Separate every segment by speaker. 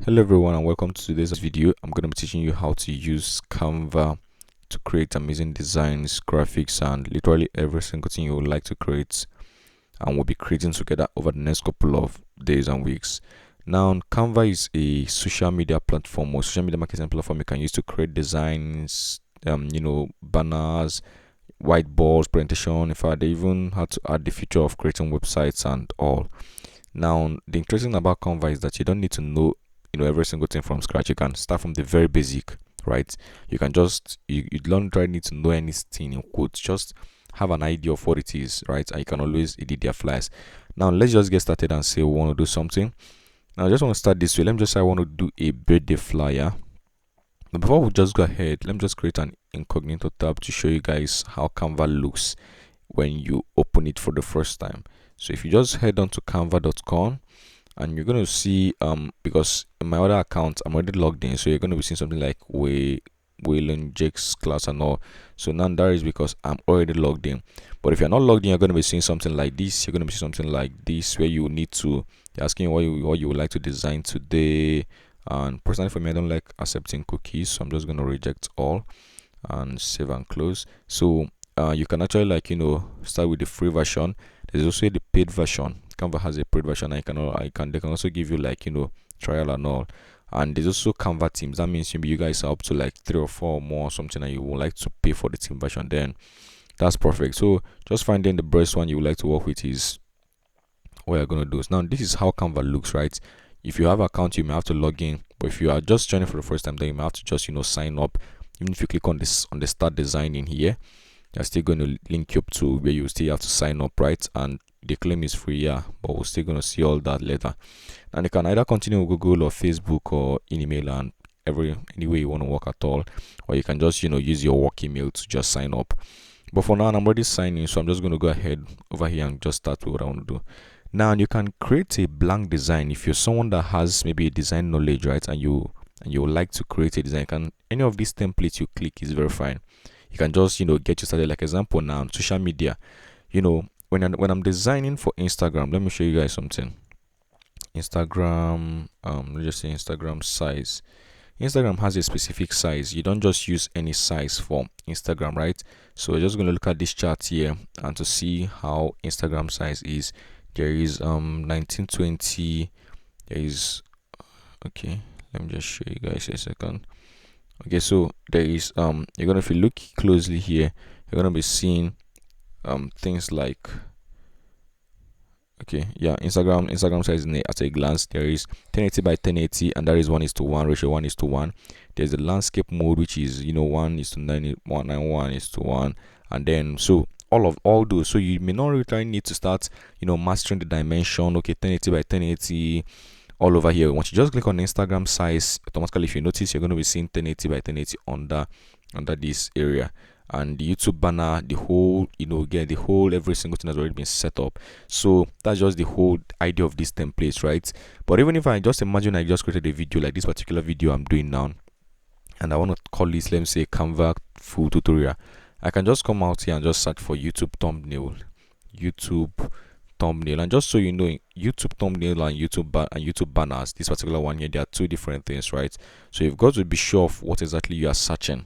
Speaker 1: Hello everyone and welcome to today's video. I'm going to be teaching you how to use Canva to create amazing designs, graphics, and literally every single thing you would like to create, and we'll be creating together over the next couple of days and weeks. Now, Canva is a social media platform or social media marketing platform you can use to create designs, banners, whiteboards, presentation. In fact, they even had to add the feature of creating websites and all. Now, the interesting thing about Canva is that you don't need to know every single thing from scratch. You can start from the very basic, right? You can just you don't try need to know anything in quotes, just have an idea of what it is, right? And you can always edit their flyers. Now let's just get started and say we want to do something. Now I just want to start this way. Let me just say I want to do a birthday flyer. But before we just go ahead, let me just create an incognito tab to show you guys how Canva looks when you open it for the first time. So if you just head on to canva.com, and you're going to see because in my other account I'm already logged in, so you're going to be seeing something like Waylon Jake's class and all. So now that is because I'm already logged in. But if you're not logged in, you're going to be seeing something like this. You're going to be seeing something like this where you need to asking what you would like to design today. And personally for me, I don't like accepting cookies, so I'm just going to reject all and save and close. So you can actually start with the free version. There's also the paid version. Canva has a paid version. They can also give you trial and all. And there's also Canva teams. That means maybe you guys are up to like 3 or 4 or more or something, and you would like to pay for the team version. Then that's perfect. So just finding the best one you would like to work with is what you're gonna do. So now this is how Canva looks, right? If you have an account, you may have to log in. But if you are just joining for the first time, then you may have to just sign up. Even if you click on this on the start designing here, they're still going to link you up to where you still have to sign up, right? And the claim is free, yeah, but we're still going to see all that later. And you can either continue with Google or Facebook or email and any way you want to work at all, or you can just use your work email to just sign up. But for now, I'm already signing, so I'm just going to go ahead over here and just start with what I want to do. Now you can create a blank design if you're someone that has maybe a design knowledge, right? And you would like to create a design. Any of these templates you click is very fine. You can just get you started. Like example now, social media. When I'm designing for Instagram, let me show you guys something. Instagram, let's just say Instagram size. Instagram has a specific size. You don't just use any size for Instagram, right? So we're just going to look at this chart here and to see how Instagram size is. There is 1920. There is okay. Let me just show you guys a second. Okay, so there is you're gonna, if you look closely here, you're gonna be seeing things like Instagram size at a glance. There is 1080 by 1080, and that is 1:1 ratio, 1:1. There's the landscape mode, which is 1:191:1, and then so all those. So you may not really need to start mastering the dimension. Okay, 1080 by 1080 all over here. Once you just click on Instagram size, automatically, if you notice, you're going to be seeing 1080 by 1080 under this area. And the YouTube banner, the whole every single thing has already been set up. So that's just the whole idea of these templates, right? But even if I just imagine I just created a video like this particular video I'm doing now, and I want to call this, let me say, Canva full tutorial, I can just come out here and just search for YouTube thumbnail, and just so you know, YouTube thumbnail and YouTube banners, this particular one here, they are two different things, right? So you've got to be sure of what exactly you are searching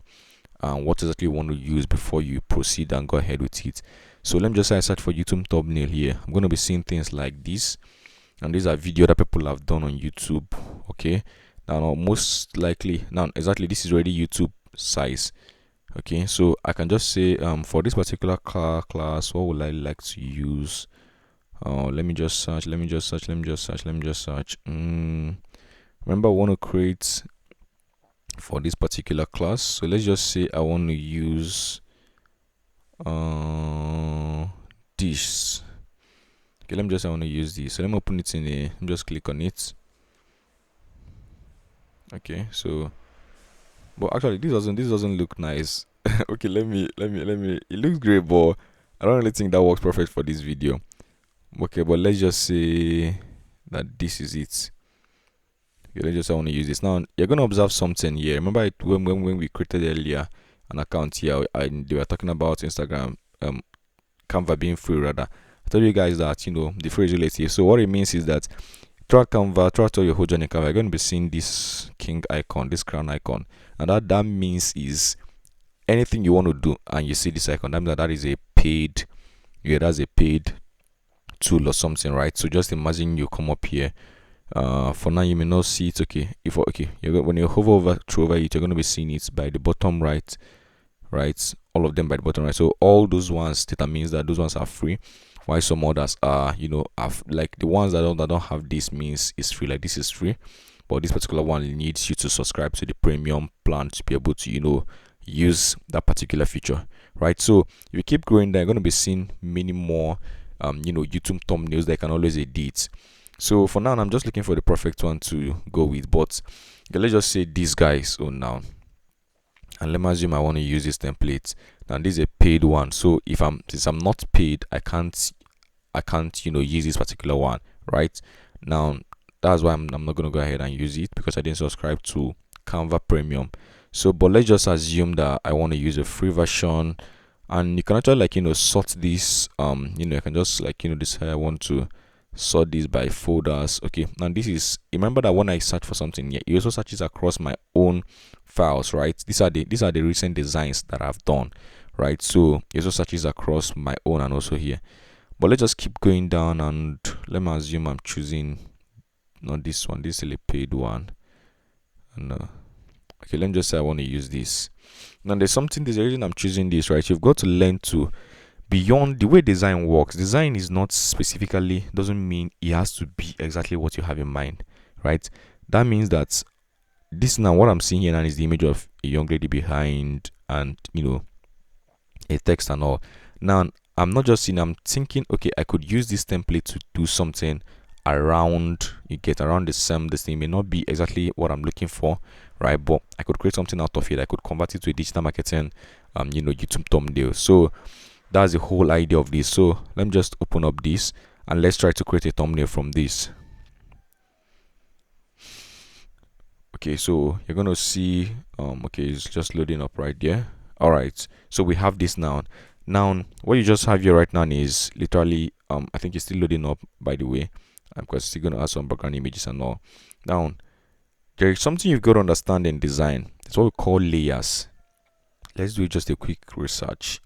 Speaker 1: and what exactly you want to use before you proceed and go ahead with it. So let me just say I search for YouTube thumbnail here. I'm going to be seeing things like this, and these are videos that people have done on YouTube. Okay, now most likely, now exactly this is already YouTube size. Okay, so I can just say for this particular class, what would I like to use? Let me just search. Remember, I want to create for this particular class. So let's just say I want to use this. Okay, let me just say I want to use this. So let me open it in a. Let me just click on it. Okay, so but actually this doesn't look nice. Okay, let me. It looks great, but I don't really think that works perfect for this video. Okay, but let's just say that this is it. Okay, let's just say I want to use this. Now you're gonna observe something here. Remember when we created earlier an account here, they were talking about Instagram, Canva being free rather. I told you guys that the free is relative. So what it means is that throughout Canva, throughout all your whole journey in Canva, you're going to be seeing this king icon, this crown icon, and that means is anything you want to do and you see this icon, that means that is a paid, yeah, that's a paid tool or something, right? So just imagine you come up here. For now you may not see it. Okay, if okay, when you hover over it, you're going to be seeing it by the bottom right, all of them by the bottom right. So all those ones, that means that those ones are free, while some others are, you know, have, like the ones that don't have this means it's free, like this is free, but this particular one needs you to subscribe to the premium plan to be able to, you know, use that particular feature, right? So if you keep going, they're going to be seeing many more you know, YouTube thumbnails that you can always edit. So for now, I'm just looking for the perfect one to go with, but okay, let's just say this guy. So now, and let me assume I want to use this template. Now this is a paid one, so if since I'm not paid, I can't, you know, use this particular one, right? Now that's why I'm not going to go ahead and use it, because I didn't subscribe to Canva Premium. So but let's just assume that I want to use a free version, and you can actually, like, you know, sort this, you know, I can just, like, you know, decide I want to sort this by folders. Okay, now this is, remember that when I search for something, yeah, it also searches across my own files, right? These are the recent designs that I've done, right? So it also searches across my own and also here. But let's just keep going down, and let me assume I'm choosing not this one, this is a paid one. And okay, let me just say I want to use this. Now there's a reason I'm choosing this, right? You've got to learn to, beyond the way design works, design is not specifically, doesn't mean it has to be exactly what you have in mind, right? That means that this, now what I'm seeing here now is the image of a young lady behind, and, you know, a text and all. Now I'm not just seeing, I'm thinking, okay, I could use this template to do something around, you get around the same, this thing may not be exactly what I'm looking for, right? But I could create something out of it. I could convert it to a digital marketing you know, YouTube thumbnail. So that's the whole idea of this. So let me just open up this and let's try to create a thumbnail from this. Okay, so you're gonna see okay, it's just loading up right there. All right, so we have this now. What you just have here right now is literally I think it's still loading up, by the way, because it's still gonna add some background images and all. Now there is something you've got to understand in design. It's what we call layers. Let's do just a quick research.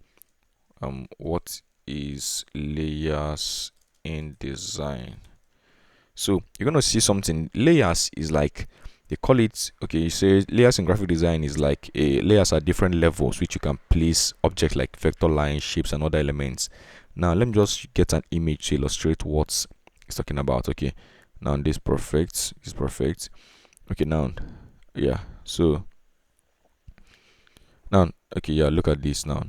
Speaker 1: What is layers in design? So you're gonna see something. Layers is like, they call it, okay, you say layers in graphic design is like layers are different levels which you can place objects like vector lines, shapes, and other elements. Now let me just get an image to illustrate what it's talking about. Okay, now this perfect, is perfect. Okay, now yeah, so now okay, yeah, look at this now.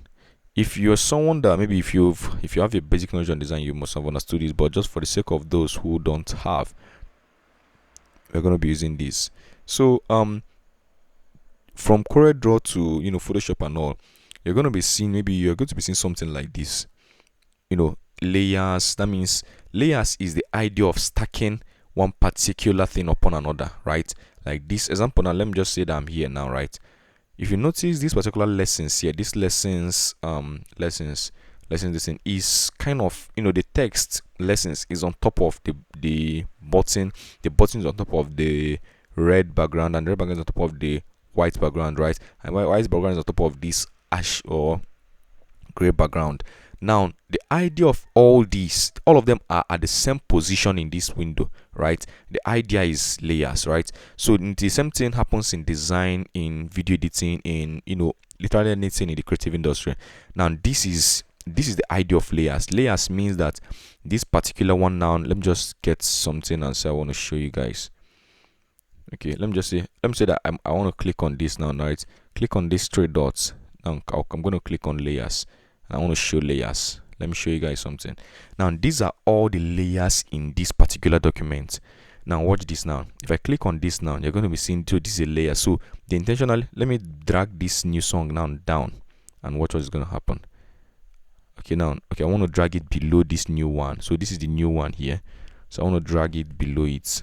Speaker 1: If you're someone that maybe if you have a basic knowledge on design, you must have understood this, but just for the sake of those who don't have, we're going to be using this. So from CorelDRAW to, you know, Photoshop and all, you're going to be seeing, maybe you're going to be seeing something like this, you know, layers. That means layers is the idea of stacking one particular thing upon another, right? Like this example. Now let me just say that I'm here now, right? If you notice these particular lessons here, these lessons this thing is kind of, you know, the text lessons is on top of the button is on top of the red background, and the red background is on top of the white background, right? And white background is on top of this ash or gray background. Now the idea of all these, all of them are at the same position in this window, right? The idea is layers, right? So the same thing happens in design, in video editing, in, you know, literally anything in the creative industry. Now this is the idea of layers. Layers means that this particular one, now let me just get something and say I want to show you guys. Okay, let me say that I want to click on this now, right? Click on these three dots. Now I'm going to click on layers. I want to show layers. Let me show you guys something. Now these are all the layers in this particular document. Now watch this. Now if I click on this, now you're going to be seeing, so this is a layer. So the intentional, let me drag this new song now down and watch what's going to happen. Okay, now okay, I want to drag it below this new one. So this is the new one here, so I want to drag it below it.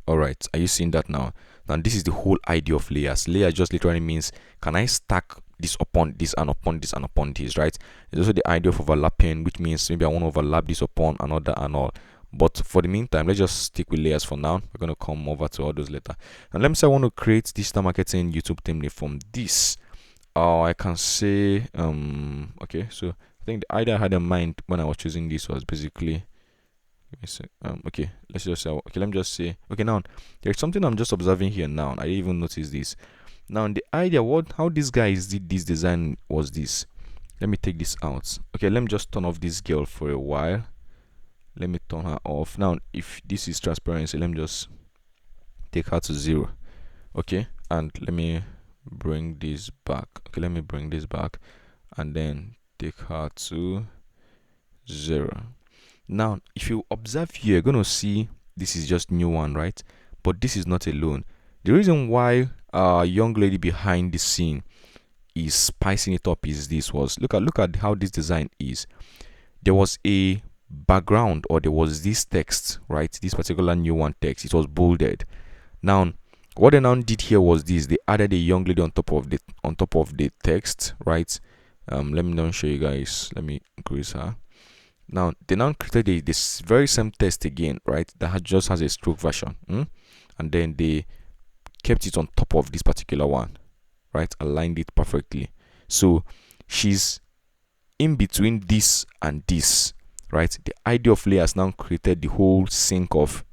Speaker 1: All right, are you seeing that now? Now this is the whole idea of layers. Layer just literally means, can I stack this upon this and upon this and upon this, right? It's also the idea of overlapping, which means maybe I want to overlap this upon another and all. But for the meantime, let's just stick with layers for now. We're going to come over to all those later. And let me say I want to create digital marketing YouTube thumbnail from this. I can say okay, so I think the idea I had in mind when I was choosing this was basically okay, let's just say okay, let me just say okay. Now there's something I'm just observing here now. I didn't even notice this. Now the idea how these guys did this design was this. Let me take this out. Okay, let me just turn off this girl for a while. Let me turn her off. Now if this is transparency, let me just take her to 0. Okay, and let me bring this back. Okay, let me bring this back and then take her to 0. Now if you observe here, you're gonna see this is just new one, right? But this is not alone. The reason why a young lady behind the scene is spicing it up is this was look at how this design is. There was a background, or there was this text, right? This particular new one text, it was bolded. Now what they now did here was this: they added a young lady on top of the text, right? Let me now show you guys. Let me increase her. Now they now created this very same text again, right? That just has a stroke version, and then they kept it on top of this particular one, right? Aligned it perfectly. So she's in between this and this, right? The idea of layers now created the whole sync of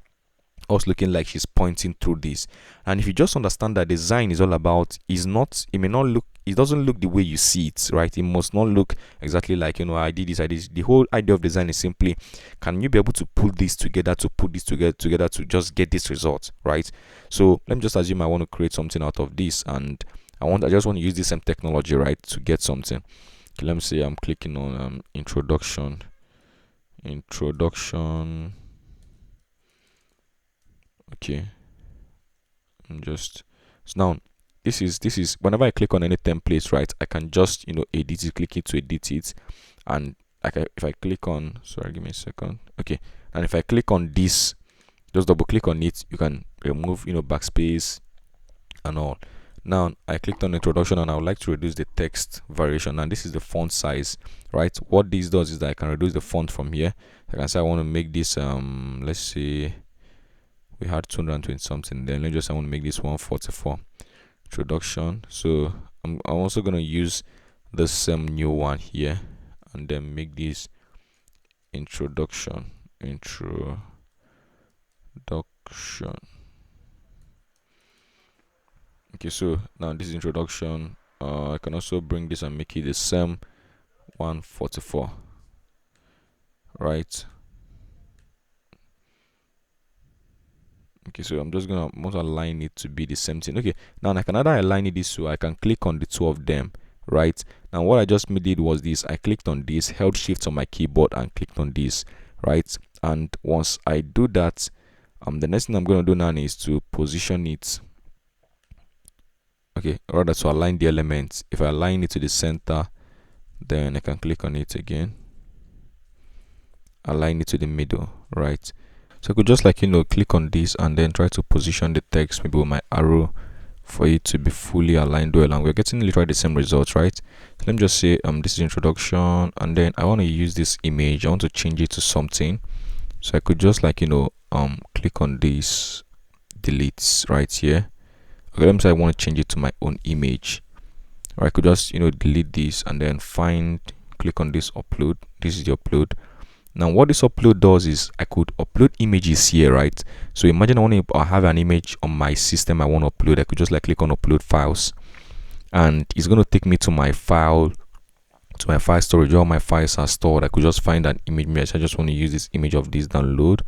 Speaker 1: us looking like she's pointing through this. And if you just understand that design is all about, it may not look, it doesn't look the way you see it, right? It must not look exactly like, I did this. The whole idea of design is simply, can you be able to put this together, to put this together to just get this result, right? So let me just assume I want to create something out of this, and I just want to use the same technology, right, to get something. Okay, let me say I'm clicking on introduction. Okay, I'm just, so now this is whenever I click on any template, right, I can just edit it, click it to edit it. And like if I click on, sorry, give me a second. Okay, and if I click on this, just double click on it, you can remove backspace and all. Now I clicked on introduction, and I would like to reduce the text variation, and this is the font size, right? What this does is that I can reduce the font from here. I can say I want to make this let's see, we had 220 something, then I want to make this 144. Introduction. So I'm also going to use the same new one here, and then make this introduction. Okay, so now this is introduction. I can also bring this and make it the same 144, right? Okay, so I'm just gonna align it to be the same thing. Okay, now I can either align it this, so I can click on the two of them, right? Now what I just did was this: I clicked on this, held shift on my keyboard, and clicked on this, right? And once I do that, the next thing I'm going to do now is to position it, okay, rather to align the elements. If I align it to the center, then I can click on it again, align it to the middle, right? So I could just click on this and then try to position the text maybe with my arrow for it to be fully aligned well, and we're getting literally the same results, right? So let me just say this is introduction, and then I want to use this image. I want to change it to something, so I could just click on this, delete right here. Okay, let me say I want to change it to my own image, or I could just delete this and then click on this upload. This is the upload. Now what this upload does is I could upload images here, right? So imagine I have an image on my system I want to upload. I could just click on upload files, and it's going to take me to my file storage. All my files are stored. I could just find an image. I just want to use this image of this download,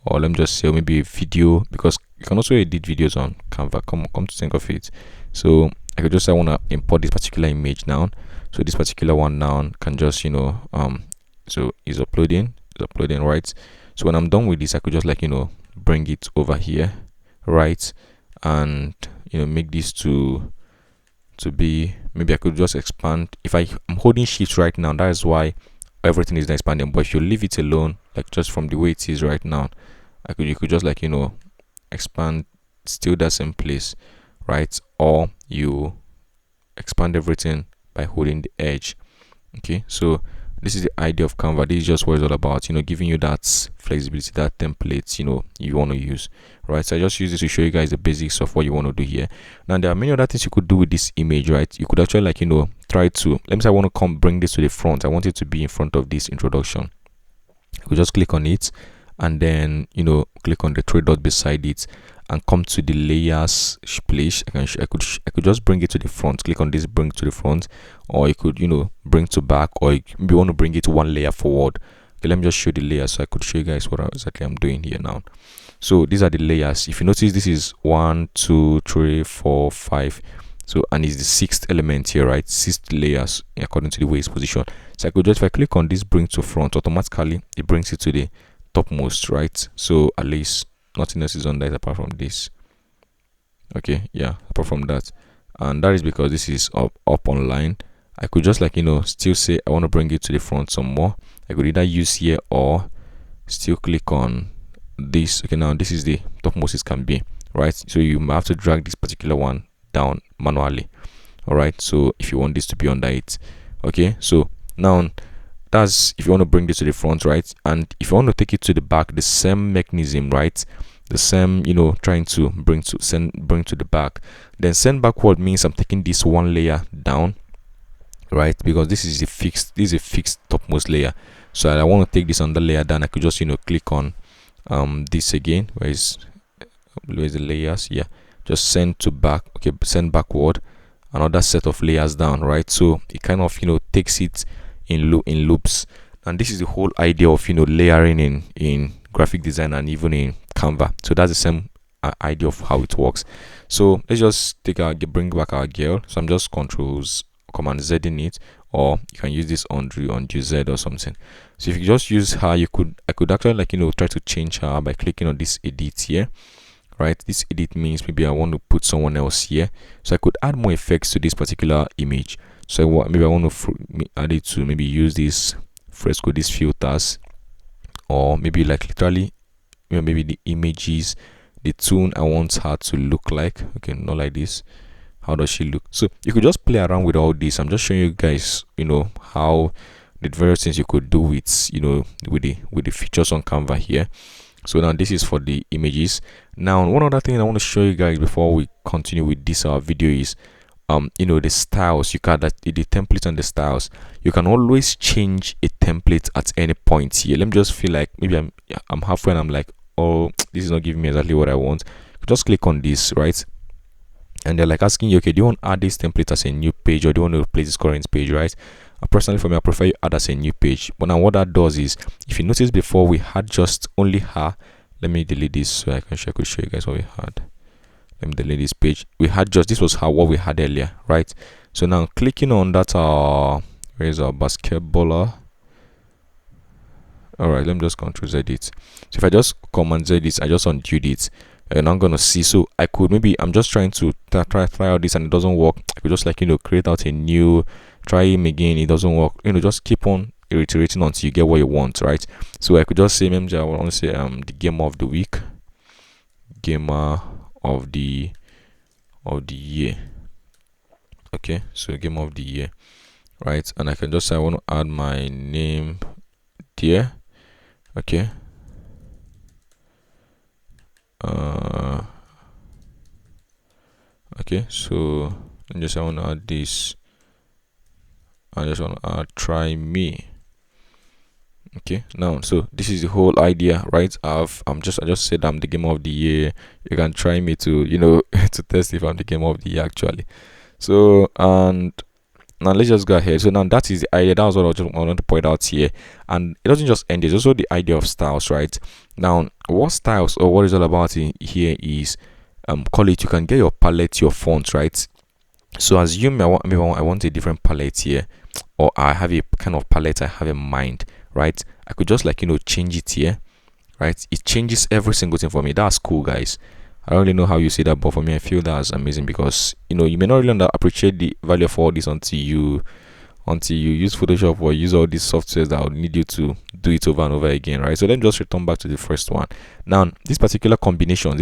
Speaker 1: or let me just say maybe a video, because you can also edit videos on Canva. Come to think of it, so I could just say I want to import this particular image now. So this particular one now can just so it's uploading, right? So when I'm done with this, I could just bring it over here, right? And make this to be, maybe I could just expand. If I'm holding shift right now, that is why everything is not expanding. But if you leave it alone, just from the way it is right now, you could just expand still that same place, right? Or you expand everything by holding the edge. Okay, so this is the idea of Canva. This is just what it's all about, giving you that flexibility, that template, you want to use, right? So I just use this to show you guys the basics of what you want to do here. Now there are many other things you could do with this image, right? You could actually try to, let me say I want to bring this to the front. I want it to be in front of this introduction. I could just click on it, and then click on the three dots beside it, and come to the layers place. I could just bring it to the front. Click on this, bring to the front, or you could bring to back, or you want to bring it one layer forward. Okay, let me just show the layers so I could show you guys what exactly I'm doing here now. So these are the layers. If you notice, this is 1 2 3 4 5. So, and it's the sixth element here, right? Sixth layers according to the way it's positioned. So I could just, if I click on this bring to front, automatically it brings it to the topmost, right? So at least nothing else is on that apart from this. Okay, yeah, apart from that. And that is because this is up online. I could just still say I want to bring it to the front some more. I could either use here or still click on this. Okay, now this is the topmost it can be, right? So you have to drag this particular one down manually. All right, so if you want this to be under it. Okay, so now that's if you want to bring this to the front, right? And if you want to take it to the back, the same mechanism, right? The same, trying to bring to the back. Then send backward means I'm taking this one layer down, right? Because this is a fixed topmost layer. So I want to take this under layer down. I could just click on this again. Where's the layers? Yeah, just send to back. Okay, send backward, another set of layers down, right? So it kind of takes it in loops. And this is the whole idea of layering in graphic design and even in Canva. So that's the same idea of how it works. So let's just bring back our girl. So I'm just Command Z in it, or you can use this undo Z or something. So if you just use her, I could actually try to change her by clicking on this edit here, right? This edit means maybe I want to put someone else here, so I could add more effects to this particular image. So maybe I want to add it to maybe use this fresco, these filters, or maybe literally maybe the images, the tone I want her to look like. Okay, not like this. How does she look? So you could just play around with all this. I'm just showing you guys how the various things you could do with with the features on Canva here. So now this is for the images. Now one other thing I want to show you guys before we continue with this video is the styles. You can the template and the styles. You can always change a template at any point here. Let me just feel like maybe I'm halfway and I'm like, oh, this is not giving me exactly what I want. Just click on this, right? And they're like asking you, okay, do you want to add this template as a new page, or do you want to replace this current page, right? Personally, for me, I prefer you add as a new page. But now what that does is, if you notice before we had just only her. Let me delete this so I could show you guys what we had. Let me delete this page. We had this was what we had earlier, right? So now clicking on that where is our basketballer? All right, let me just Ctrl Z it. So if I just Command Z this, I just undo it, and I'm gonna see. So I could maybe I'm just trying to try out this and it doesn't work. I could just create out a new, try him again, it doesn't work. Just keep on iterating until you get what you want, right? So I could just say maybe I want to say the gamer of the week, gamer of the year. Okay, so gamer of the year, right? And I can just say I want to add my name there. Okay, okay, so I just want to add this. I just want to try me. Okay, now so this is the whole idea, right? I just said I'm the gamer of the year. You can try me to to test if I'm the gamer of the year actually. So and now let's just go ahead. So now that is the idea. That was what I want to point out here. And it doesn't just end. There's also the idea of styles, right? Now what styles, or what is all about in here is call it, you can get your palette, your font, right? So assume I want a different palette here, or I have a kind of palette I have in mind, right? I could just change it here, right? It changes every single thing for me. That's cool, guys. I don't really know how you see that, but for me, I feel that's amazing, because you may not really appreciate the value of all this until you use Photoshop or use all these softwares that will need you to do it over and over again, right? So let me just return back to the first one. Now this particular combinations,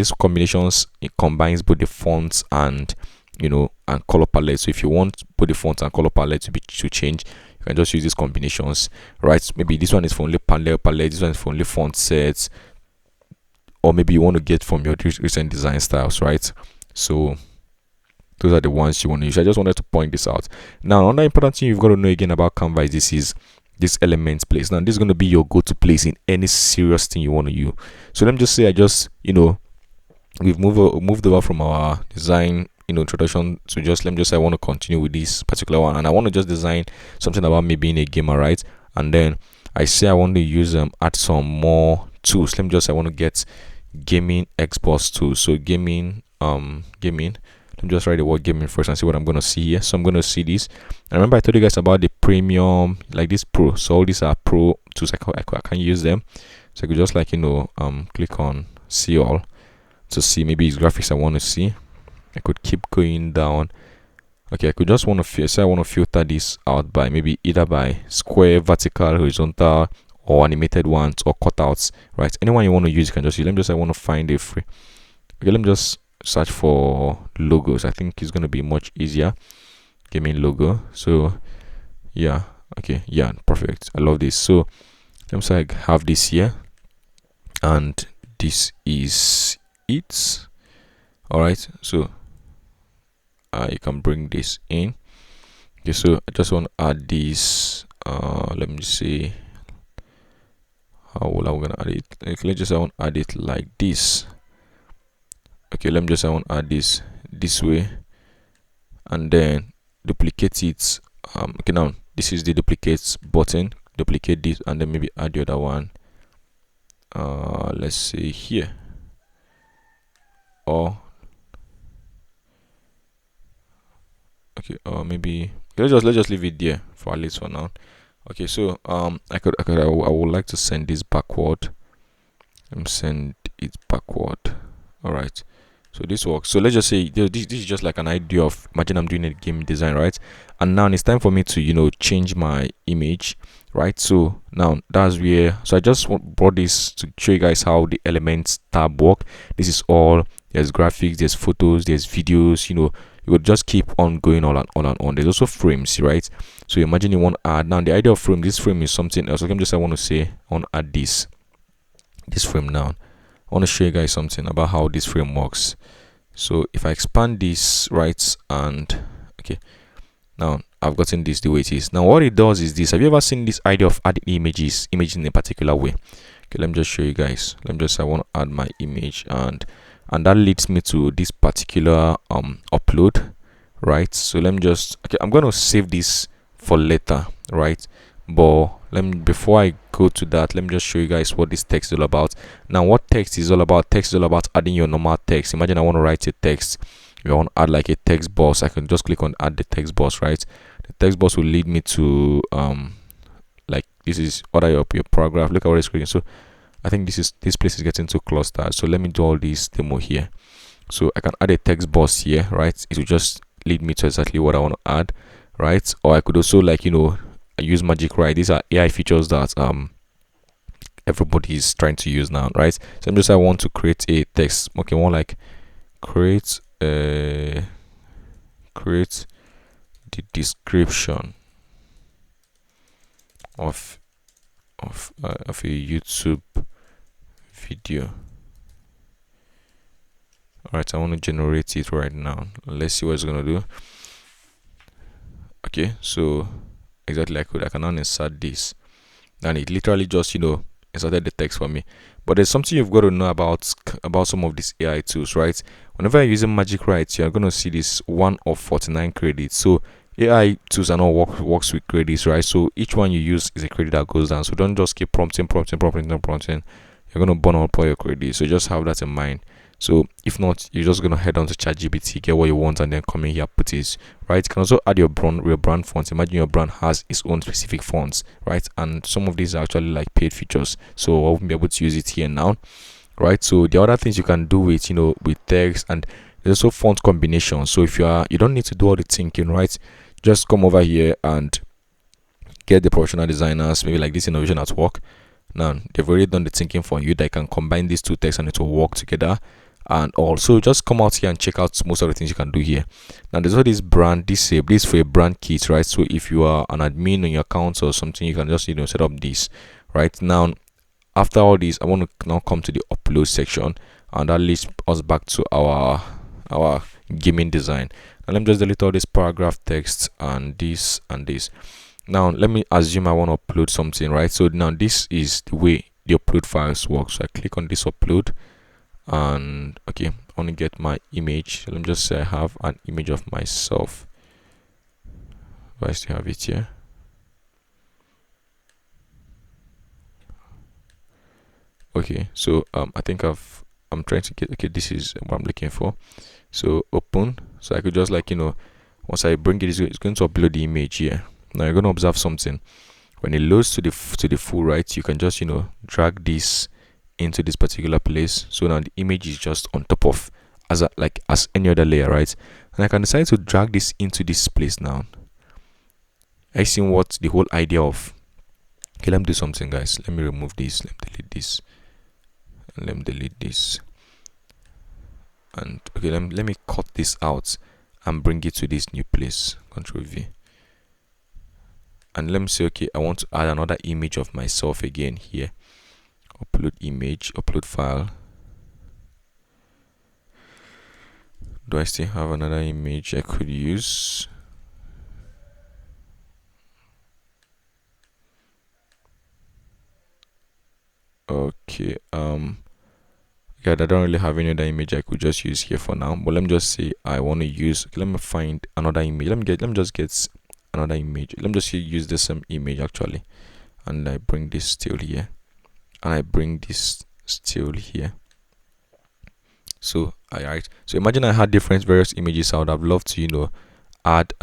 Speaker 1: it combines both the fonts and and color palette. So if you want both the font and color palette to change, you can just use these combinations, right? Maybe this one is for only palette, this one is for only font sets, or maybe you want to get from your recent design styles, right? So those are the ones you want to use. I just wanted to point this out. Now, another important thing you've got to know again about Canva is this elements place. Now, this is going to be your go-to place in any serious thing you want to use. So let me just say, we've moved over from our design introduction to let me just say I want to continue with this particular one, and I want to just design something about me being a gamer, right? And then I say I want to use add some more tools. Let me just say I want to get gaming Xbox tools. So gaming. Let me just write the word gaming first and see what I'm going to see here. So I'm going to see this. And remember I told you guys about the premium, like this pro. So all these are pro tools. I can use them. So I could just click on see all to see maybe it's graphics I want to see. I could keep going down. Okay, I could just want to say I want to filter this out by maybe either by square, vertical, horizontal, or animated ones, or cutouts, right? Anyone you want to use, you can just use. Let me just I want to find a free. Okay, let me just search for logos. I think it's going to be much easier. Gaming logo. So yeah, okay, yeah, perfect. I love this. So let me say I have this here, and this is it. All right, so you can bring this in. Okay, so I just want to add this. Let me see how will I'm gonna add it. Okay, let's just I want to add it like this. Okay, let me just I want to add this way, and then duplicate it. Okay, now this is the duplicate button. Duplicate this, and then maybe add the other one. Let's say here, or okay, or maybe let's just leave it there for at least for now. Okay, so I would like to send this backward. Send it backward. All right, so this works. So let's just say this is just like an idea of, imagine I'm doing a game design, right? And now it's time for me to change my image, right? So now that's where, so I just brought this to show you guys how the elements tab work. This is all, there's graphics, there's photos, there's videos. You would just keep on going on and on and on. There's also frames, right? So imagine you want to add, now the idea of frame, this frame is something else. Like I want to say I want to add this frame now. I want to show you guys something about how this frame works. So if I expand this, right, and okay, now I've gotten this the way it is. Now what it does is this. Have you ever seen this idea of adding images in a particular way? Okay, let me just show you guys. Let me just, I want to add my image, and that leads me to this particular upload, right? So let me just, okay, I'm going to save this for later, right? But before I go to that, let me just show you guys what this text is all about. Now what text is all about? Text is all about adding your normal text. Imagine I want to write a text. If I want to add like a text box, I can just click on add the text box, right? The text box will lead me to like this is order your paragraph. Look at what it's creating. So I think this place is getting too clustered. So let me do all this demo here. So I can add a text box here, right? It will just lead me to exactly what I want to add, right? Or I could also use Magic Write. These are AI features that everybody is trying to use now, right? So I'm just, I want to create a text. Okay, one like create the description of a YouTube video. All right, I want to generate it right now. Let's see what it's gonna do. Okay, so exactly, I can now insert this, and it literally just inserted the text for me. But there's something you've got to know about some of these AI tools, right? Whenever you're using Magic Write, you're gonna see this 1 of 49 credits. So AI tools are not works with credits, right? So each one you use is a credit that goes down. So don't just keep prompting. You're gonna burn up all your credits. So just have that in mind. So if not, you're just gonna head on to ChatGPT, get what you want, and then come in here, put it, right? You can also add your brand fonts. Imagine your brand has its own specific fonts, right? And some of these are actually like paid features, so I won't be able to use it here now, right? So the other things you can do with with text, and there's also font combination. So if you don't need to do all the thinking, right? Just come over here and get the professional designers, maybe like this Innovation at Work. Now they've already done the thinking for you. They can combine these two texts and it will work together. and also just come out here and check out most of the things you can do here. Now there's all this brand, this for a brand kit, right? So if you are an admin on your account or something, you can just set up this. Right now, after all this, I want to now come to the upload section, and that leads us back to our gaming design. And let me just delete all this paragraph text and this and this. Now let me assume I want to upload something, right? So now this is the way the upload files work. So I click on this upload, and okay, I want to get my image. So let me just say I have an image of myself. Do I still have it here? Okay, so I think I'm trying to get, okay, this is what I'm looking for. So open. So I could just once I bring it, it's going to upload the image here. Now you're going to observe something. When it loads to the full, right, you can just drag this into this particular place. So now the image is just on top of as any other layer, right? And I can decide to drag this into this place now. I see what the whole idea of. Okay, let me do something, guys. Let me remove this. Let me delete this. And let me delete this. And okay, let me cut this out and bring it to this new place. Control V. And let me say, okay, I want to add another image of myself again here. Upload image, upload file. Do I still have another image I could use? Okay, yeah, I don't really have any other image I could just use here for now, but let me just say I want to use, okay, let me find another image. Let me just get another image. Let me just use the same image actually, and I bring this still here, and I bring this still here. So so imagine I had different various images. I would have loved to add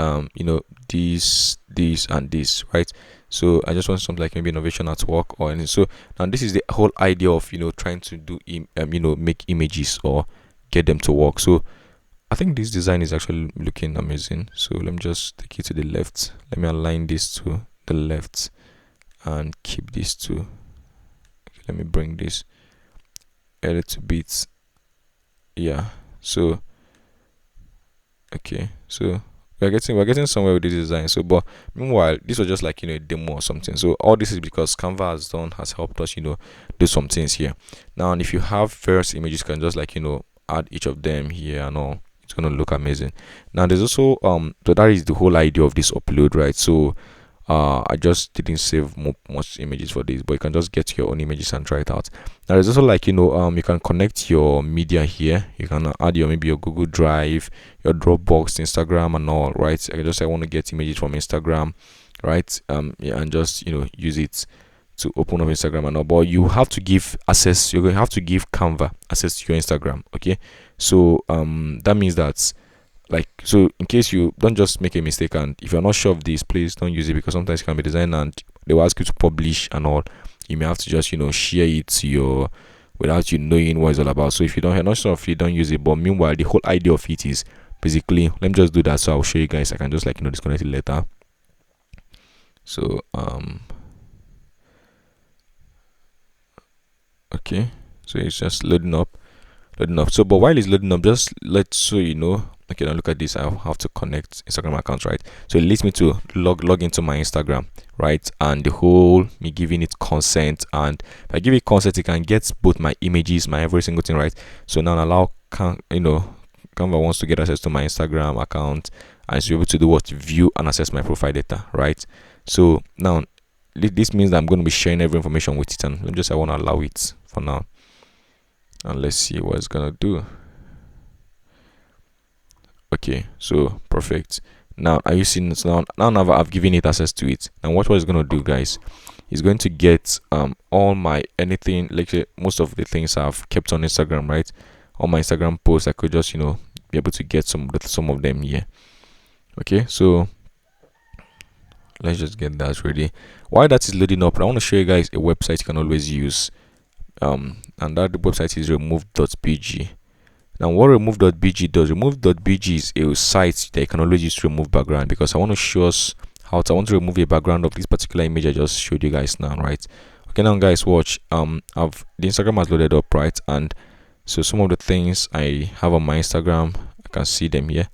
Speaker 1: this and this, right? So I just want something like maybe innovation at work or anything. So now this is the whole idea of trying to do make images or get them to work. So I think this design is actually looking amazing. So let me just take it to the left. Let me align this to the left and keep this to, okay, let me bring this a little bit. Yeah, so okay, so we're getting somewhere with this design. So but meanwhile, this was just like a demo or something. So all this is because Canva has helped us do some things here. Now, and if you have various images, you can just add each of them here and all. It's gonna look amazing. Now there's also so that is the whole idea of this upload, right? So I just didn't save much images for this, but you can just get your own images and try it out. Now there's also you can connect your media here. You can add maybe your Google Drive, your Dropbox, Instagram and all, right? I can just say I want to get images from Instagram, right? Yeah, and just use it to open up Instagram and all, but you have to give access. You're going to have to give Canva access to your Instagram. Okay, so that means that so in case you don't just make a mistake, and if you're not sure of this, please don't use it, because sometimes it can be designed and they will ask you to publish and all. You may have to just share it to without you knowing what it's all about. So if you're not sure if you don't use it, but meanwhile the whole idea of it is basically, let me just do that. So I'll show you guys. I can just disconnect it later. So okay, so it's just loading up. So but while it's loading up, just okay, now look at this. I have to connect Instagram accounts, right? So it leads me to log into my Instagram, right? And the whole me giving it consent, and if I give it consent, it can get both my images, my every single thing, right? So now allow Canva wants to get access to my Instagram account, and it's able to do what? View and access my profile data, right? So now this means that I'm going to be sharing every information with it, and let me just say I want to allow it for now, and let's see what it's gonna do. Okay, so perfect. Now are you seeing this? Now I've given it access to it. Now what it's going to do, guys, is going to get all my anything, most of the things I've kept on Instagram, right? All my Instagram posts, I could just be able to get some of them here. Okay, so let's just get that ready. While that is loading up, I want to show you guys a website you can always use, and that website is remove.bg. Now what remove.bg does, remove.bg is a site that you can always use to remove background, because I want to show us how I want to remove a background of this particular image I just showed you guys now, right? Okay, now guys, watch. The Instagram has loaded up, right? And So some of the things I have on my Instagram, I can see them here.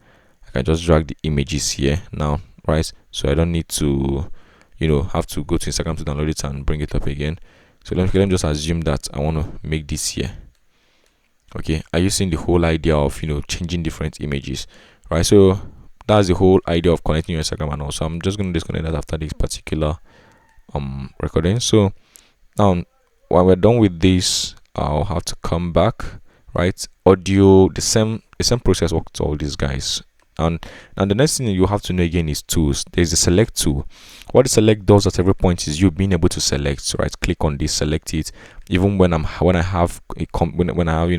Speaker 1: I can just drag the images here now, right? So I don't need to, have to go to Instagram to download it and bring it up again. So let me just assume that I want to make this here. Okay, are you seeing the whole idea of changing different images, right? So that's the whole idea of connecting your Instagram and all. So I'm just going to disconnect that after this particular recording. So now when we're done with this, I'll have to come back, right? Audio, the same process works to all these guys. And the next thing you have to know again is tools. There's the select tool. What the select does at every point is you being able to select, right? Click on this, select it. Even when I have a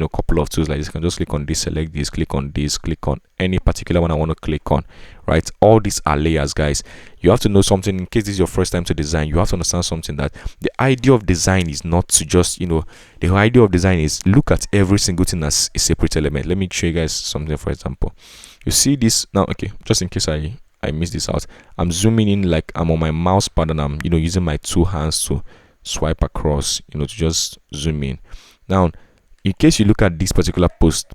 Speaker 1: couple of tools like this, I can just click on this, select this, click on this, click on any particular one I want to click on, right? All these are layers, guys. You have to know something. In case this is your first time to design, you have to understand something, that the idea of design is not to just the idea of design is look at every single thing as a separate element. Let me show you guys something. For example, you see this now. Okay, just in case I missed this out, I'm zooming in like I'm on my mouse pad and I'm using my two hands to swipe across, to just zoom in. Now in case you look at this particular post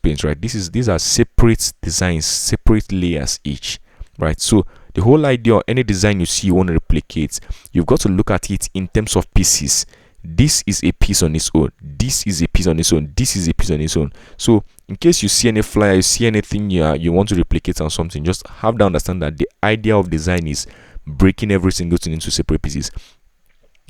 Speaker 1: paint, right, these are separate designs, separate layers each, right? So the whole idea of any design you see you want to replicate, you've got to look at it in terms of pieces. This is a piece on its own, this is a piece on its own, this is a piece on its own. So in case you see any flyer, you see anything you want to replicate on something, just have to understand that the idea of design is breaking every single thing into separate pieces.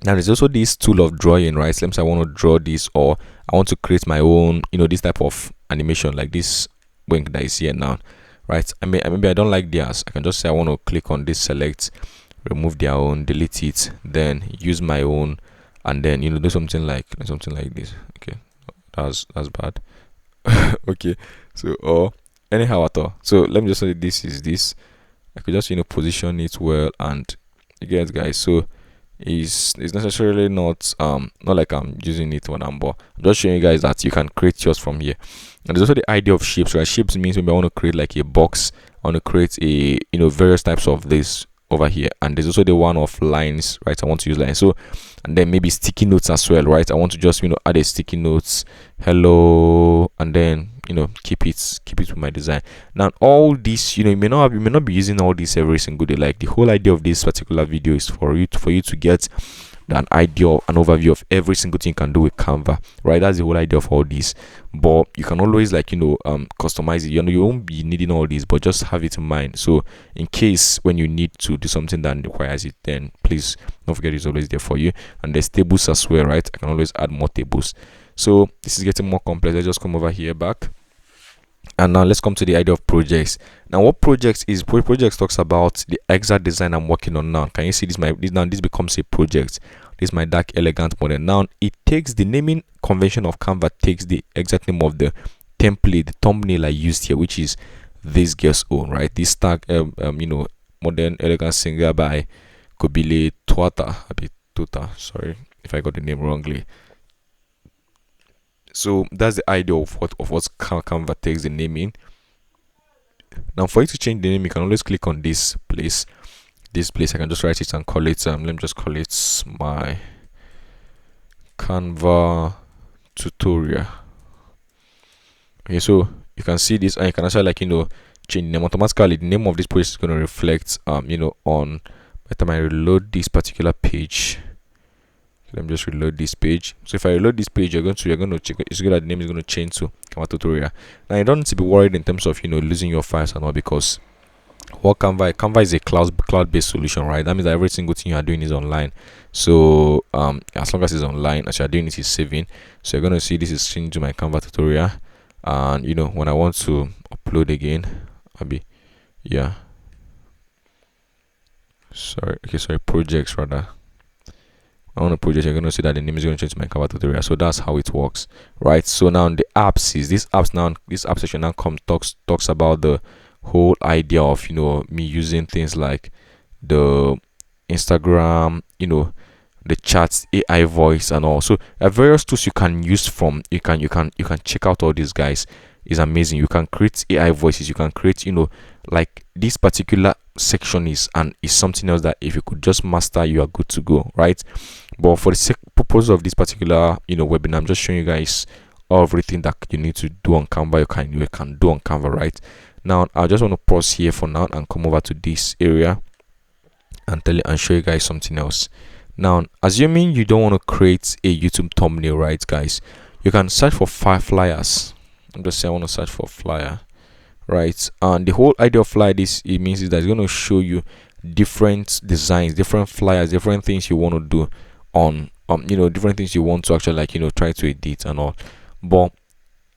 Speaker 1: Now there's also this tool of drawing, right? Let's say I want to draw this, or I want to create my own this type of animation, like this wink that is here now, right? Maybe I don't like theirs. I can just say I want to click on this, select, remove their own, delete it, then use my own, and then do something like this. Okay, that's bad. Okay, so or anyhow at all. So let me just say this is this. I could just position it well, and you get, guys. So it's necessarily not like I'm using it when I'm just showing you guys that you can create yours from here. And there's also the idea of shapes, right? Shapes means maybe I want to create like a box, I want to create a various types of this over here. And there's also the one of lines, right? I want to use lines. So and then maybe sticky notes as well, right? I want to just add a sticky notes, hello, and then keep it with my design. Now all this, you may not be using all this every single day. Like the whole idea of this particular video is for you to get an idea, an overview of every single thing you can do with Canva, right? That's the whole idea of all this. But you can always customize it. You won't be needing all this, but just have it in mind. So in case when you need to do something that requires it, then please don't forget it's always there for you. And there's tables as well, right? I can always add more tables. So this is getting more complex. Let's just come over here back. And now let's come to the idea of projects. Now what projects is? Projects talks about the exact design I'm working on now. Can you see this? This becomes a project. This is my dark elegant model. Now it takes the naming convention of Canva, takes the exact name of the template, the thumbnail I used here, which is this girl's own, right? This tag modern elegant singer by Kobile Tuata. Sorry if I got the name wrongly. So that's the idea of what Canva takes the name in. Now for you to change the name, you can always click on this place. I can just write it and call it let me just call it my Canva tutorial. Okay, so you can see this, and you can actually change the name automatically. The name of this project is going to reflect on by the time I reload this particular page. Let me just reload this page. So if I reload this page, you're going to check it's good that the name is going to change to Canva tutorial. Now you don't need to be worried in terms of losing your files and all, because what Canva is a cloud-based solution, right? That means that every single thing you are doing is online. So as long as it's online, as you are doing it is saving. So you're going to see this is changed to my Canva tutorial, and when I want to upload again, projects rather. On a project, you're going to see that the name is going to change to my Canva tutorial. So that's how it works, right? So now the apps is this app section now talks about the whole idea of me using things like the Instagram, the chats, AI voice, and all. So there are various tools you can use from. You can check out all these guys. It's amazing. You can create AI voices. You can create like this particular section is something else that if you could just master, you are good to go, right? But for the purpose of this particular webinar, I'm just showing you guys everything that you need to do on Canva you can do on Canva, right? Now I just want to pause here for now and come over to this area and show you guys something else. Now, assuming you don't want to create a YouTube thumbnail, right, guys, you can search for flyers. I'm just saying I want to search for flyer, right? And the whole idea of flyer, it means is that it's going to show you different designs, different flyers, different things you want to do on different things you want to actually, like, try to edit and all. But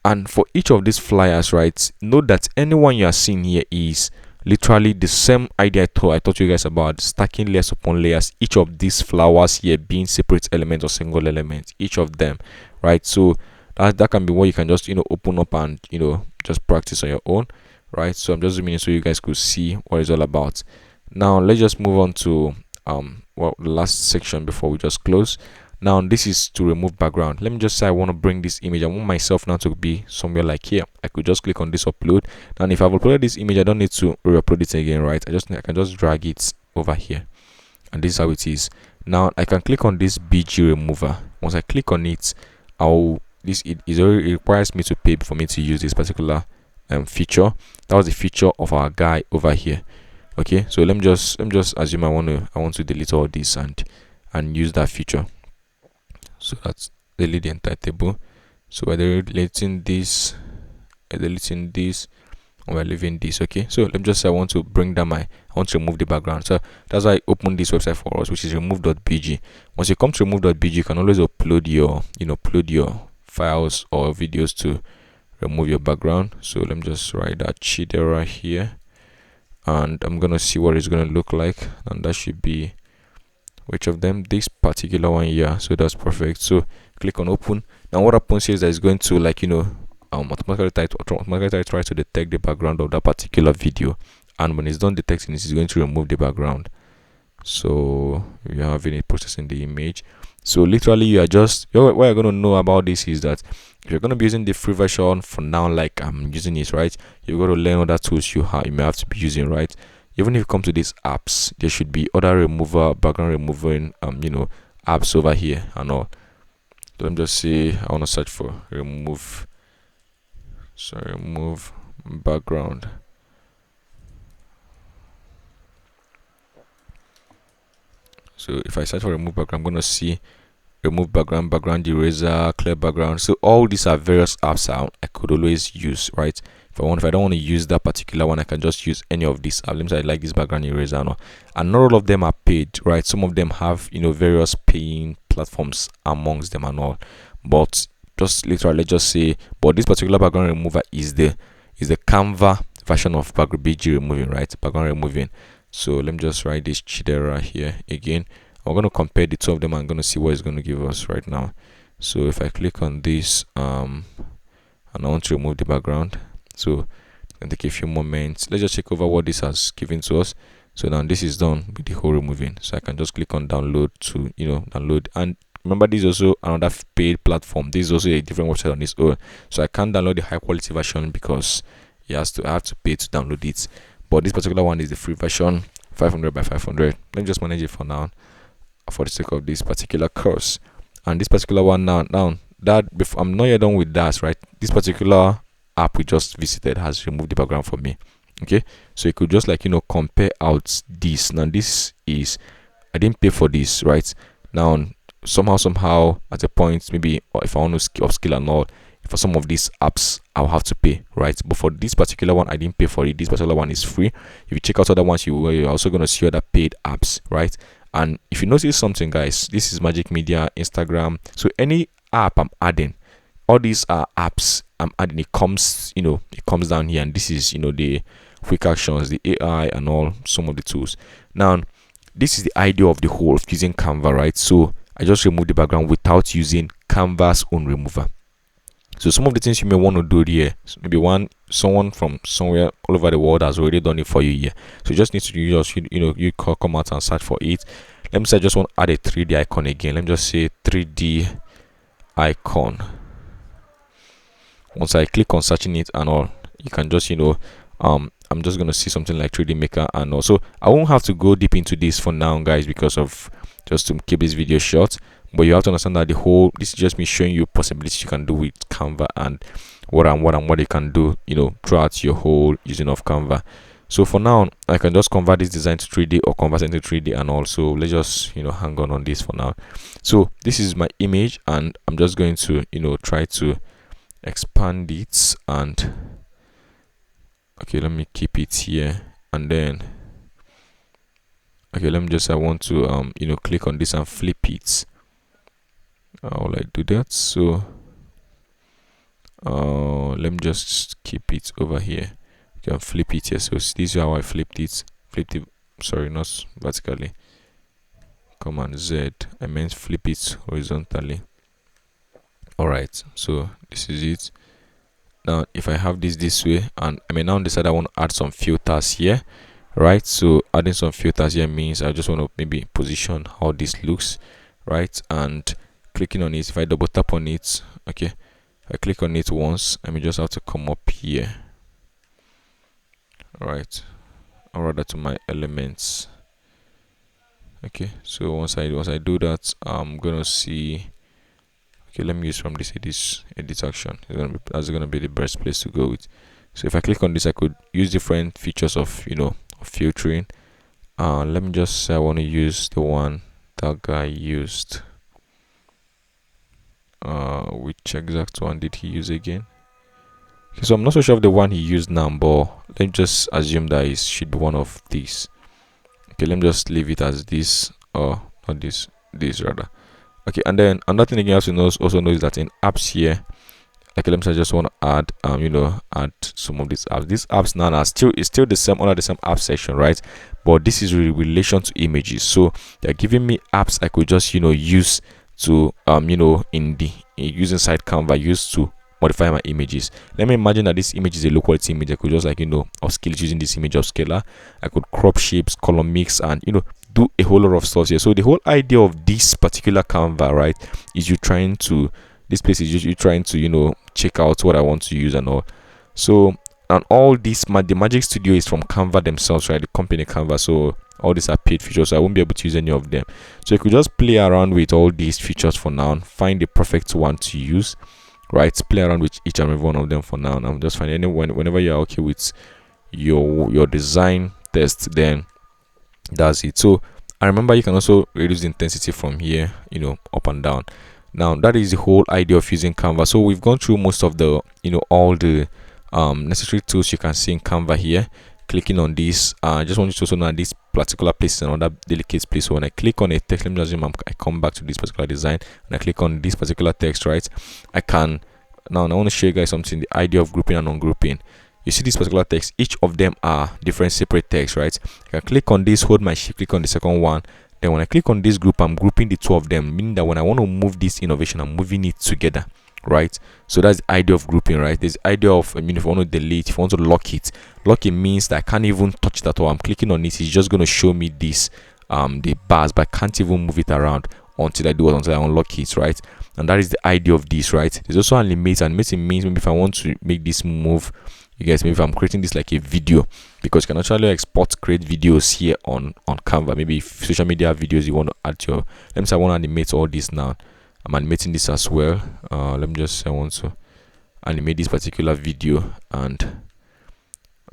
Speaker 1: and for each of these flyers, right, note that anyone you are seeing here is literally the same idea I taught you guys about, stacking layers upon layers, each of these flowers here being separate elements or single elements, each of them, right? So that can be what you can just open up and just practice on your own, right? So I'm just zooming in so you guys could see what it's all about. Now let's just move on to the last section before we just close. Now this is to remove background. Let me just say I want to bring this image. I want myself now to be somewhere like here. I could just click on this upload, and if I've uploaded this image, I don't need to re-upload it again, right? I can just drag it over here, and this is how it is. Now I can click on this BG remover. Once I click on it, it requires me to pay for me to use this particular feature. That was the feature of our guy over here. Okay, so let me just assume I want to delete all this and use that feature. So that's delete the entire table. So we're deleting this, and we're leaving this. Okay, so let me just say I want to remove the background. So that's why I opened this website for us, which is remove.bg. Once you come to remove.bg, you can always upload your files or videos to remove your background. So let me just write that Chidera here, and I'm gonna see what it's gonna look like, and that should be which of them, this particular one here. So that's perfect. So click on open. Now what happens here is that it's going to automatically try to detect the background of that particular video, and when it's done detecting this, it's going to remove the background. So if you're having it processing the image, so literally what you're going to know about this is that if you're going to be using the free version for now, like I'm using it, right, you're going to learn other tools you may have to be using, right? Even if you come to these apps, there should be other background removing apps over here and all. So let me just say I want to search for remove background. So if I search for remove background, I'm going to see remove background eraser, clear background. So all these are various apps I could always use, right? If I don't want to use that particular one, I can just use any of these apps. Let me say I like this background eraser, and not all of them are paid, right? Some of them have various paying platforms amongst them and all, but just literally just say, but this particular background remover is the Canva version of BG removing, right? Background removing. So let me just write this Chidera here again. I'm going to compare the two of them. I'm going to see what it's going to give us right now. So if I click on this and I want to remove the background, so it's going to take a few moments. Let's just check over what this has given to us. So now this is done with the whole removing, so I can just click on download to download. And remember, this is also another paid platform. This is also a different website on its own, so I can't download the high quality version because I have to pay to download it. But this particular one is the free version, 500 by 500. Let me just manage it for now, for the sake of this particular course. And this particular one now that before I'm not yet done with that, right? This particular app we just visited has removed the background for me. Okay, so you could just compare out this. Now this is, I didn't pay for this, right? Now somehow at a point, maybe if I want to upskill and all, for some of these apps I'll have to pay, right? But for this particular one, I didn't pay for it. This particular one is free. If you check out other ones, you're also going to see other paid apps, right? And if you notice something, guys, this is Magic Media, Instagram. So any app I'm adding, all these are apps I'm adding, it comes down here, and this is the quick actions, the AI and all, some of the tools. Now this is the idea of the whole of using Canva, right? So I just remove the background without using Canva's own remover. So some of the things you may want to do here, maybe someone from somewhere all over the world has already done it for you here. So you just need to you come out and search for it. Let me say I just want to add a 3D icon again. Let me just say 3D icon. Once I click on searching it and all, you can just I'm just gonna see something like 3D Maker, and also I won't have to go deep into this for now, guys, because of just to keep this video short. but you have to understand that this is just me showing you possibilities you can do with Canva, and what you can do, throughout your whole using of Canva. So for now, I can just convert this design to 3D or convert it into 3D, and also let's just hang on this for now. So this is my image, and I'm just going to try to expand it, and okay, let me keep it here, and then okay, let me just I want to click on this and flip it. How will I do that? So let me just keep it over here. You can flip it here. So this is how I flipped it. Sorry, not vertically. Command Z. I meant flip it horizontally. Alright, so this is it. Now if I have this way, and I may now decide I want to add some filters here, right? So adding some filters here means I just want to maybe position how this looks, right? And clicking on it, if I double tap on it, okay, I click on it once, I may just have to come up here, right, or rather to my elements. Okay, so once I do that, I'm gonna see. Okay, let me use from this edit action. That's gonna be the best place to go with. So if I click on this, I could use different features of of filtering. Let me just say I want to use the one that guy used. Which exact one did he use again? Okay, so I'm not so sure of the one he used now, but let me just assume that it should be one of these. Okay, let me just leave it as this, or not this rather. Okay, and then another thing you have to also know is that in apps here, like let me say I just want to add add some of these apps. These apps now are still the same under the same app section, right? But this is in relation to images, so they're giving me apps I could just use to use inside Canva, use to modify my images. Let me imagine that this image is a low quality image. I could just upscale it using this image upscaler. I could crop shapes, color mix, and do a whole lot of stuff here. So the whole idea of this particular Canva, right, is you trying to check out what I want to use and all. So and all this the Magic Studio is from Canva themselves, right? The company Canva. So all these are paid features, so I won't be able to use any of them. So you could just play around with all these features for now, find the perfect one to use, right? Play around with each and every one of them for now. And I'm just finding whenever you're okay with your design test, then that's it. So I remember you can also reduce the intensity from here, up and down. Now that is the whole idea of using Canva. So we've gone through most of the all the necessary tools you can see in Canva here. Clicking on this, I just want you to also know that this particular place is another delicate place. So when I click on a text, let me assume I come back to this particular design and I click on this particular text, right? I can now I want to show you guys something, the idea of grouping and ungrouping. You see this particular text, each of them are different separate text, right? I can click on this, hold my shift, click on the second one. Then when I click on this group, I'm grouping the two of them, meaning that when I want to move this innovation, I'm moving it together, right? So that's the idea of grouping, right? There's the idea of if I want to delete, if I want to lock it means that I can't even touch it at all. I'm clicking on it, it's just going to show me this the bars, but I can't even move it around until I unlock it, right? And that is the idea of this, right? There's also animate. Animating means maybe if I want to make this move, you guys, maybe if I'm creating this like a video, because you can actually create videos here on Canva. Maybe if social media videos you want to add your, let me say I want to animate all this now. I'm animating this as well. Let me just say I want to animate this particular video, and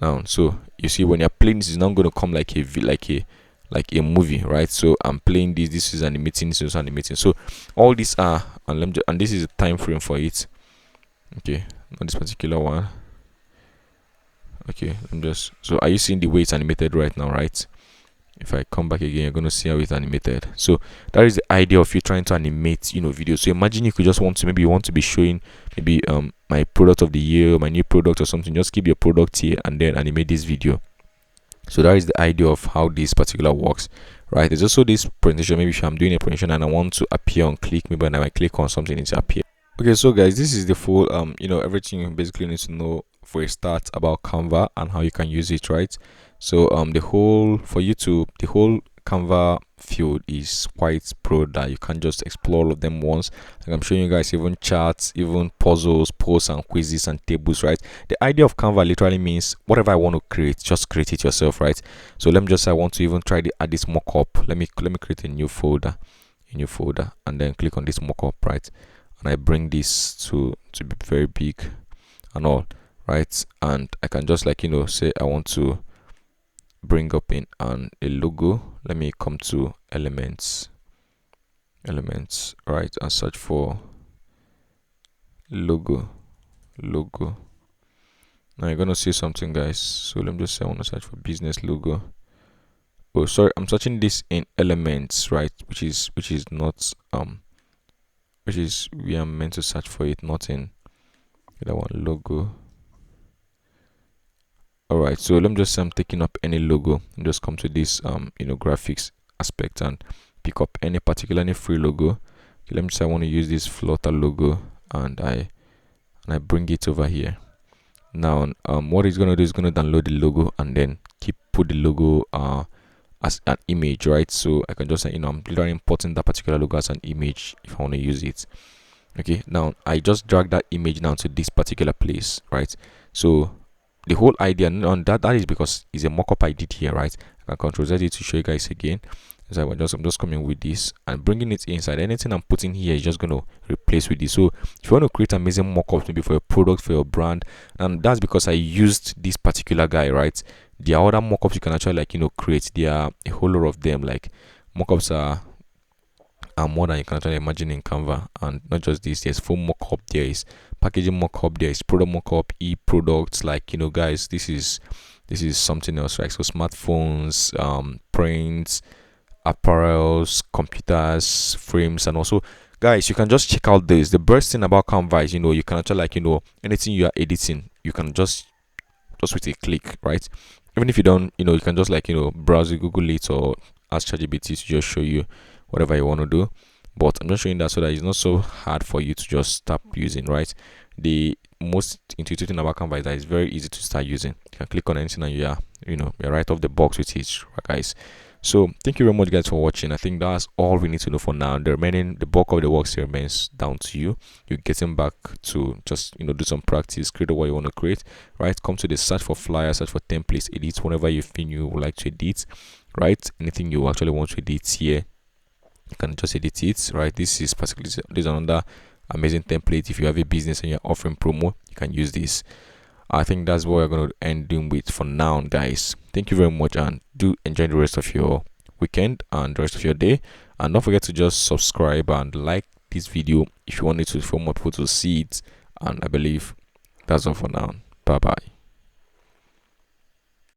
Speaker 1: now so you see when you're playing this, is not going to come like a movie, right? So I'm playing this is animating, this is animating. So all these are, and this is a time frame for it. Okay, not this particular one. Okay, so are you seeing the way it's animated right now, right? If I come back again, you're going to see how it's animated. So that is the idea of you trying to animate videos. So imagine you could just want to be showing maybe my product of the year, my new product or something. Just keep your product here and then animate this video. So that is the idea of how this particular works, right? There's also this presentation. Maybe if I'm doing a presentation and I want to appear on click, maybe when I click on something, it's appear. Okay, so guys, this is the full everything you basically need to know for a start about Canva and how you can use it, right? So the whole Canva field is quite broad that you can't just explore all of them once. Like I'm showing you guys, even charts, even puzzles, posts and quizzes and tables, right? The idea of Canva literally means whatever I want to create, just create it yourself, right? So let me just I want to even try to add this mock-up. Let me create a new folder, in your folder, and then click on this mockup, right? And I bring this to be very big and all, right? And I can just like say I want to bring up in a logo. Let me come to elements, right, and search for logo. Now you're gonna see something, guys. So let me just say I want to search for business logo. Oh, sorry, I'm searching this in elements, right? Which is not which is we are meant to search for it, not in that one, logo. All right, so let me just say I'm taking up any logo and just come to this graphics aspect and pick up any free logo. Okay, let me say I want to use this Flutter logo, and I bring it over here. Now what it's gonna do is gonna download the logo and then put the logo as an image, right? So I can just say I'm literally importing that particular logo as an image if I want to use it. Okay, now I just drag that image down to this particular place, right? So the whole idea on that is because it's a mockup I did here, right? I can Control Z it to show you guys again. So I'm just coming with this and bringing it inside. Anything I'm putting here is just going to replace with this. So if you want to create amazing mockups maybe for your product, for your brand, and that's because I used this particular guy, right? There are other mockups you can actually create. There are a whole lot of them. Like mockups are more than you can actually imagine in Canva, and not just this. There's phone mockup, there is packaging mockup, there is product mockup, e-products. Like guys, this is something else, right? So smartphones, prints, apparels, computers, frames, and also guys, you can just check out this. The best thing about Canva is you can actually anything you are editing, you can just with a click, right? Even if you don't, you can just browse it, Google it, or ask ChatGPT to just show you whatever you want to do. But I'm just showing that so that it's not so hard for you to just start using, right? The most intuitive thing about Canva is that it's very easy to start using. You can click on anything and you're right off the box with it, guys. So thank you very much, guys, for watching. I think that's all we need to know for now. The bulk of the work still remains down to you. You're getting back to just do some practice, create what you want to create, right? Come to the search for flyers, search for templates, edit whatever you think you would like to edit, right? Anything you actually want to edit here, you can just edit it, right? This is another amazing template. If you have a business and you're offering promo, you can use this. I think that's what we're going to end doing with for now, guys. Thank you very much, and do enjoy the rest of your weekend and the rest of your day. And don't forget to just subscribe and like this video if you want it to for more people to see it. And I believe that's all for now. Bye bye.